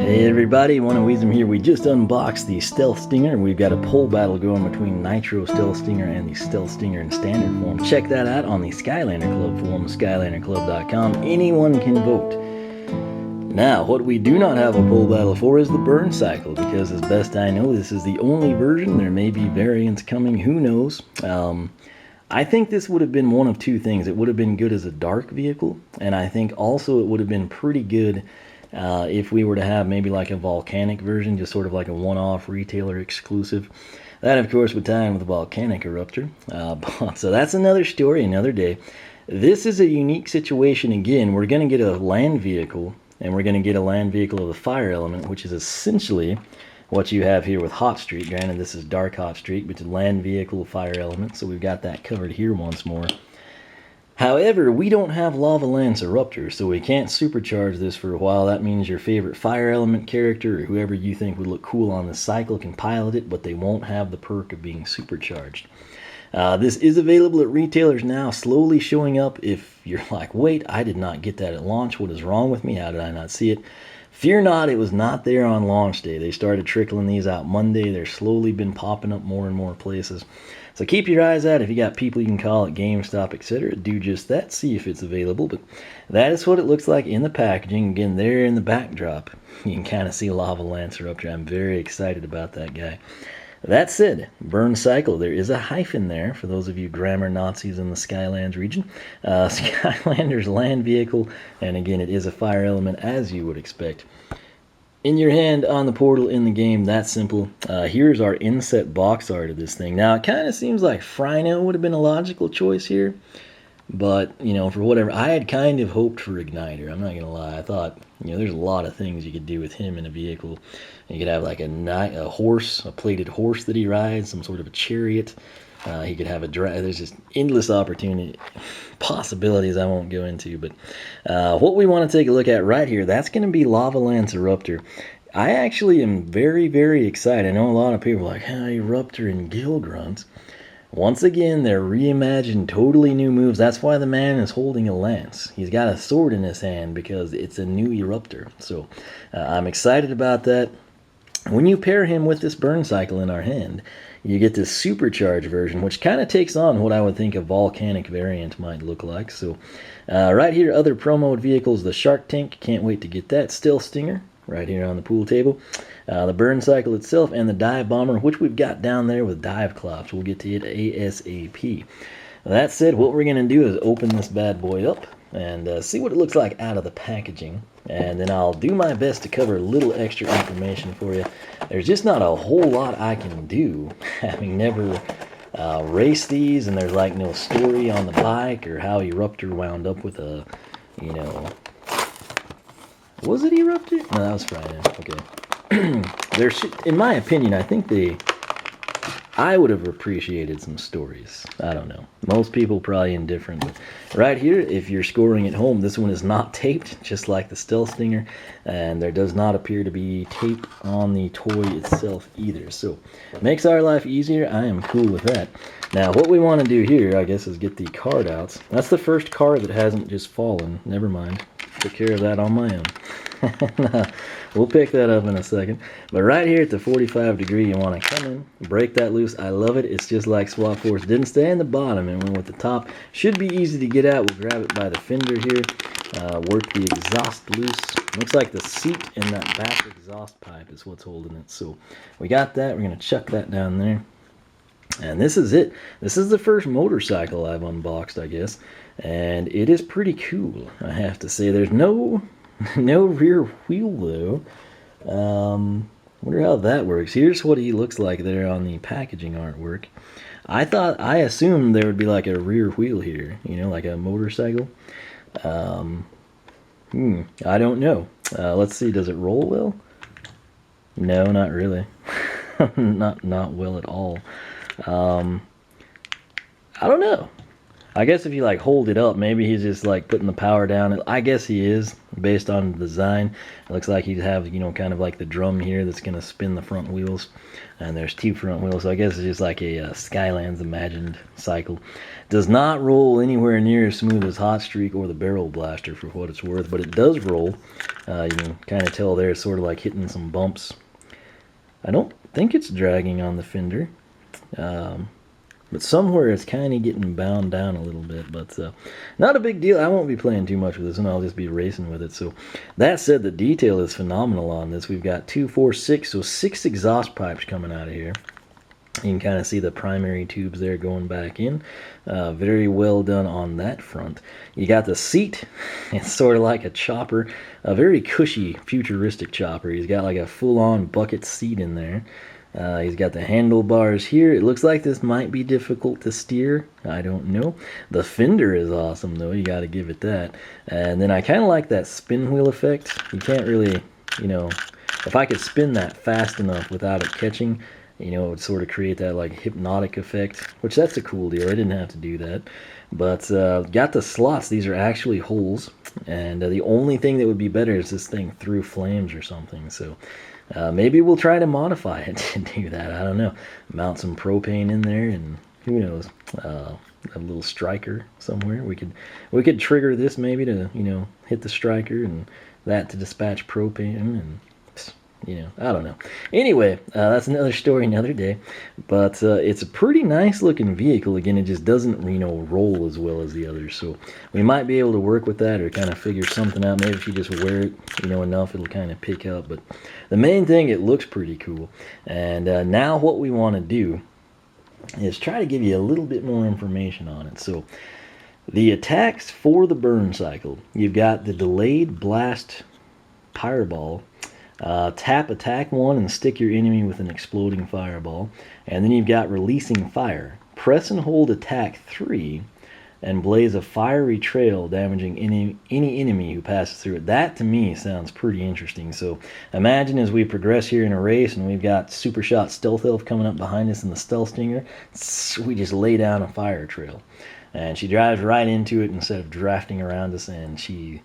Hey everybody, One of Weezem here. We just unboxed the Stealth Stinger. We've got a pole battle going between Nitro Stealth Stinger and the Stealth Stinger in standard form. Check that out on the Skylander Club Forum, SkylanderClub.com. Anyone can vote. Now, what we do not have a pole battle for is the burn cycle, because as best I know, this is the only version. There may be variants coming, who knows. I think this would have been one of two things. It would have been good as a dark vehicle, and I think also it would have been pretty good if we were to have maybe like a volcanic version, just sort of like a one-off retailer exclusive. That, of course, would tie in with the volcanic Eruptor. So that's another story, another day. This is a unique situation again. We're going to get a land vehicle, and we're going to get a land vehicle of the fire element, which is essentially what you have here with Hot Streak. Granted, this is Dark Hot Streak, but it's a land vehicle fire element, so we've got that covered here once more. However, we don't have Lava Lance Eruptor, so we can't supercharge this for a while. That means your favorite fire element character, or whoever you think would look cool on this cycle, can pilot it, but they won't have the perk of being supercharged. This is available at retailers now, slowly showing up. If you're like, wait, I did not get that at launch. What is wrong with me? How did I not see it? Fear not, it was not there on launch day. They started trickling these out Monday. They're slowly been popping up more and more places. So keep your eyes out. If you got people you can call at GameStop, etc., do just that. See if it's available. But that is what it looks like in the packaging. Again, there in the backdrop, you can kind of see Lava Lance Eruptor. I'm very excited about that guy. That said, burn cycle, there is a hyphen there for those of you grammar Nazis in the Skylands region. Skylander's land vehicle, and again, it is a fire element as you would expect. In your hand on the portal in the game, that's simple. Here's our inset box art of this thing. Now, it kind of seems like Frino would have been a logical choice here, but, you know, for whatever, I had kind of hoped for Igniter. I'm not going to lie. I thought, you know, there's a lot of things you could do with him in a vehicle. You could have like a horse, a plated horse that he rides, some sort of a chariot. He could have a drag. There's just endless opportunity, possibilities I won't go into. But what we want to take a look at right here, that's going to be Lava Lance Eruptor. I actually am very, very excited. I know a lot of people are like, Eruptor and Gill Grunts. Once again, they're reimagined, totally new moves. That's why the man is holding a lance. He's got a sword in his hand because it's a new Eruptor. So I'm excited about that. When you pair him with this burn cycle in our hand, you get this supercharged version, which kind of takes on what I would think a volcanic variant might look like. So right here, other promo vehicles, the Shark Tank, can't wait to get that. Stealth Stinger, right here on the pool table. The burn cycle itself, and the dive bomber, which we've got down there with dive clops. We'll get to it ASAP. That said, what we're going to do is open this bad boy up and see what it looks like out of the packaging. And then I'll do my best to cover a little extra information for you. There's just not a whole lot I can do, having never raced these, and there's like no story on the bike or how Eruptor wound up with a, you know... Was it Eruptor? No, that was Friday. Okay. In my opinion, I think I would have appreciated some stories. I don't know. Most people probably indifferent. But right here, if you're scoring at home, this one is not taped, just like the Stealth Stinger. And there does not appear to be tape on the toy itself either. So, makes our life easier. I am cool with that. Now, what we want to do here, I guess, is get the card out. That's the first card that hasn't just fallen. Never mind. Took care of that on my own. We'll pick that up in a second. But right here at the 45 degree, you want to come in, break that loose. I love it. It's just like Swap Force. Didn't stay in the bottom and went with the top. Should be easy to get out. We'll grab it by the fender here. Work the exhaust loose. Looks like the seat and that back exhaust pipe is what's holding it. So we got that. We're going to chuck that down there. And this is it. This is the first motorcycle I've unboxed, I guess. And it is pretty cool, I have to say. There's no rear wheel, though. Wonder how that works. Here's what he looks like there on the packaging artwork. I assumed there would be like a rear wheel here, you know, like a motorcycle. I don't know. Let's see, does it roll well? No, not really. not well at all. I don't know. I guess if you like hold it up, maybe he's just like putting the power down. I guess he is, based on the design. It looks like he'd have, you know, kind of like the drum here that's going to spin the front wheels. And there's 2 front wheels, so I guess it's just like a Skylanders imagined cycle. Does not roll anywhere near as smooth as Hot Streak or the Barrel Blaster, for what it's worth, but it does roll. You can kind of tell there, it's sort of like hitting some bumps. I don't think it's dragging on the Fender, but somewhere it's kind of getting bound down a little bit, but not a big deal. I won't be playing too much with this, and I'll just be racing with it. So that said, the detail is phenomenal on this. We've got 2, 4, 6, so 6 exhaust pipes coming out of here. You can kind of see the primary tubes there going back in. Very well done on that front. You got the seat. It's sort of like a chopper, a very cushy, futuristic chopper. He's got like a full-on bucket seat in there. He's got the handlebars here. It looks like this might be difficult to steer. I don't know. The fender is awesome, though. You got to give it that. And then I kind of like that spin wheel effect. You can't really, you know, if I could spin that fast enough without it catching, you know, it would sort of create that like hypnotic effect, which that's a cool deal. I didn't have to do that. But got the slots. These are actually holes. And the only thing that would be better is this thing through flames or something. So maybe we'll try to modify it to do that. I don't know. Mount some propane in there, and who knows, a little striker somewhere. We could trigger this maybe to, you know, hit the striker, and that to dispatch propane, and you know, I don't know. Anyway, that's another story another day. But it's a pretty nice looking vehicle. Again, it just doesn't, you know, roll as well as the others. So we might be able to work with that, or kind of figure something out. Maybe if you just wear it, you know, enough, it'll kind of pick up. But the main thing, it looks pretty cool. And now what we want to do is try to give you a little bit more information on it. So the attacks for the burn cycle, you've got the delayed blast fireball. Tap attack 1 and stick your enemy with an exploding fireball. And then you've got releasing fire. Press and hold attack 3 and blaze a fiery trail, damaging any enemy who passes through it. That to me sounds pretty interesting. So imagine as we progress here in a race, and we've got Super Shot Stealth Elf coming up behind us in the Stealth Stinger, we just lay down a fire trail. And she drives right into it instead of drafting around us, and she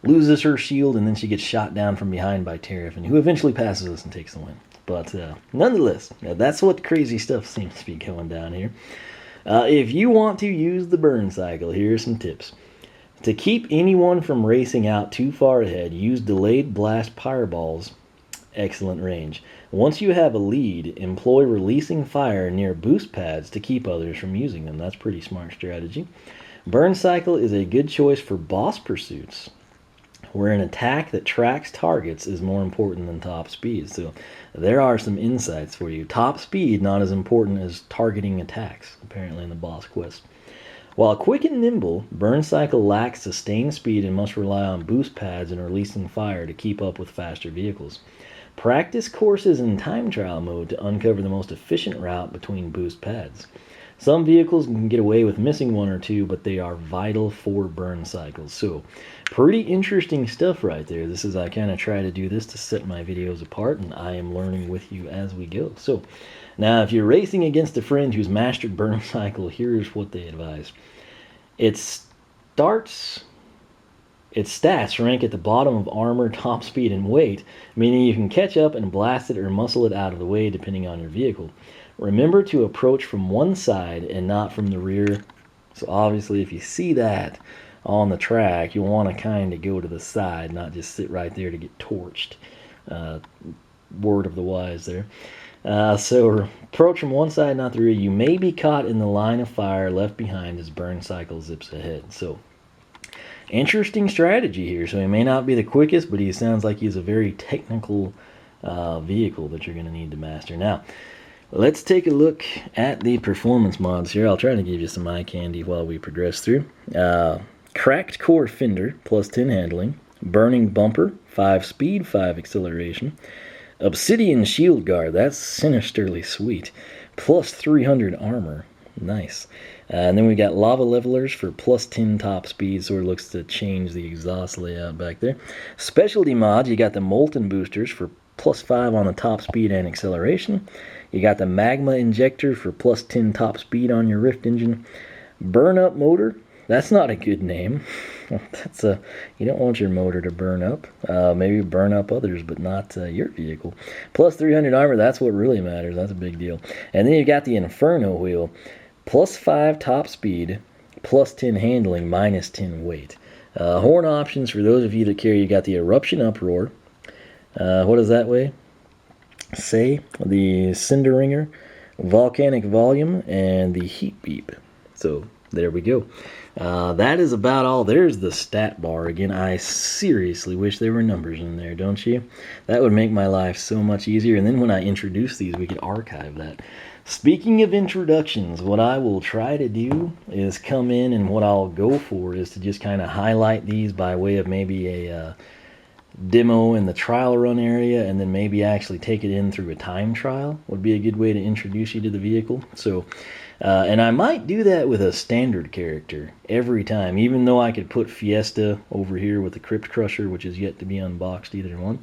loses her shield, and then she gets shot down from behind by Terrapin, who eventually passes us and takes the win. But nonetheless, that's what crazy stuff seems to be going down here. If you want to use the burn cycle, here are some tips. To keep anyone from racing out too far ahead, use delayed blast fireballs. Excellent range. Once you have a lead, employ releasing fire near boost pads to keep others from using them. That's pretty smart strategy. Burn cycle is a good choice for boss pursuits, where an attack that tracks targets is more important than top speed. So there are some insights for you. Top speed, not as important as targeting attacks, apparently in the boss quest. While quick and nimble, Burn Cycle lacks sustained speed and must rely on boost pads and releasing fire to keep up with faster vehicles. Practice courses in time trial mode to uncover the most efficient route between boost pads. Some vehicles can get away with missing 1 or 2, but they are vital for burn cycles. So, pretty interesting stuff right there. This is, I kind of try to do this to set my videos apart, and I am learning with you as we go. So, now if you're racing against a friend who's mastered burn cycle, here's what they advise. Its stats rank at the bottom of armor, top speed, and weight, meaning you can catch up and blast it or muscle it out of the way depending on your vehicle. Remember to approach from one side and not from the rear. So obviously if you see that on the track, you'll want to kind of go to the side, not just sit right there to get torched. Word of the wise there. So approach from one side, not the rear. You may be caught in the line of fire left behind as burn cycle zips ahead. So interesting strategy here. So he may not be the quickest, but he sounds like he's a very technical vehicle that you're going to need to master. Now, let's take a look at the performance mods here. I'll try to give you some eye candy while we progress through. Cracked core fender, plus 10 handling. Burning bumper, 5 speed, 5 acceleration. Obsidian shield guard, that's sinisterly sweet. Plus 300 armor, nice. And then we got lava levelers for plus 10 top speed, so it looks to change the exhaust layout back there. Specialty mods, you got the molten boosters for plus 5 on the top speed and acceleration. You got the magma injector for plus 10 top speed on your Rift engine. Burn up motor. That's not a good name. That's you don't want your motor to burn up. Maybe burn up others, but not your vehicle. Plus 300 armor. That's what really matters. That's a big deal. And then you've got the Inferno wheel. Plus 5 top speed. Plus 10 handling. Minus 10 weight. Horn options for those of you that carry. You got the Eruption Uproar. What does that weigh? Say the Cinder Ringer, Volcanic Volume, and the Heat Beep. So there we go. That is about all. There's the stat bar again. I seriously wish there were numbers in there, don't you? That would make my life so much easier. And then when I introduce these, we could archive that. Speaking of introductions, what I will try to do is come in, and what I'll go for is to just kind of highlight these by way of maybe a demo in the trial run area, and then maybe actually take it in through a time trial would be a good way to introduce you to the vehicle. So and I might do that with a standard character every time, even though I could put Fiesta over here with the Crypt Crusher, which is yet to be unboxed, either one.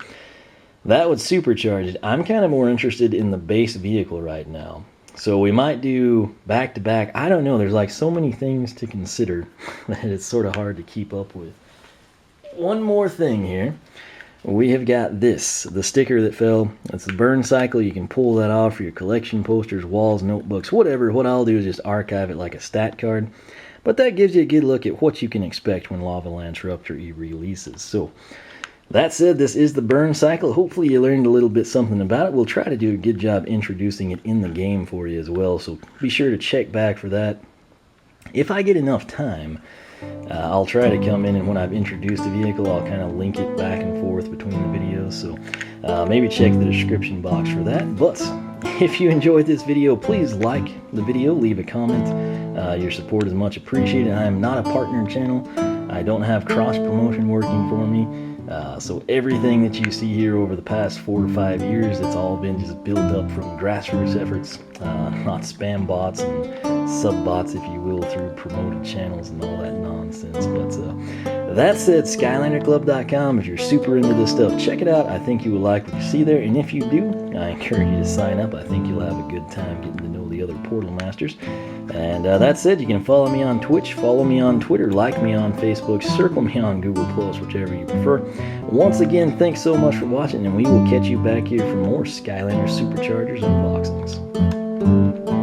That would supercharge it. I'm kind of more interested in the base vehicle right now, so we might do back to back. I don't know, there's like so many things to consider that it's sort of hard to keep up with. One more thing here. We have got this, the sticker that fell. It's the burn cycle. You can pull that off for your collection posters, walls, notebooks, whatever. What I'll do is just archive it like a stat card. But that gives you a good look at what you can expect when Lava Lance Eruptor E releases. So that said, this is the burn cycle. Hopefully you learned a little bit something about it. We'll try to do a good job introducing it in the game for you as well. So be sure to check back for that. If I get enough time, I'll try to come in, and when I've introduced a vehicle, I'll kind of link it back and forth between the videos. So maybe check the description box for that. But if you enjoyed this video, please like the video, leave a comment. Your support is much appreciated. I am not a partner channel. I don't have cross promotion working for me. So everything that you see here over the past 4 to 5 years, it's all been just built up from grassroots efforts, not spam bots and sub bots, if you will, through promoted channels and all that nonsense. But that said, SkylanderClub.com, if you're super into this stuff, check it out. I think you will like what you see there, and if you do, I encourage you to sign up. I think you'll have a good time getting to know the other Portal Masters. And that said, you can follow me on Twitch, follow me on Twitter, like me on Facebook, circle me on Google+, whichever you prefer. Once again, thanks so much for watching, and we will catch you back here for more Skylander SuperChargers unboxings.